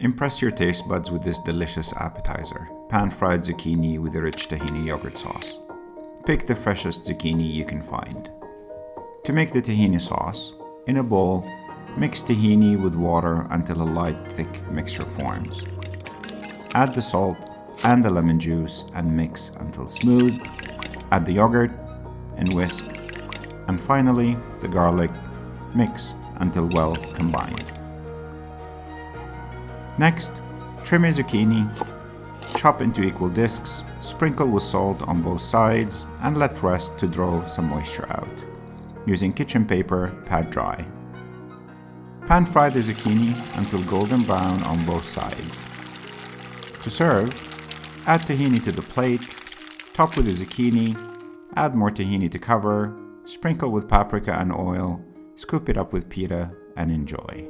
Impress your taste buds with this delicious appetizer, pan-fried zucchini with a rich tahini yogurt sauce. Pick the freshest zucchini you can find. To make the tahini sauce, in a bowl, mix tahini with water until a light, thick mixture forms. Add the salt and the lemon juice and mix until smooth. Add the yogurt and whisk. And finally, the garlic. Mix until well combined. Next, trim a zucchini, chop into equal discs, sprinkle with salt on both sides, and let rest to draw some moisture out. Using kitchen paper, pat dry. Pan-fry the zucchini until golden brown on both sides. To serve, add tahini to the plate, top with the zucchini, add more tahini to cover, sprinkle with paprika and oil, scoop it up with pita, and enjoy.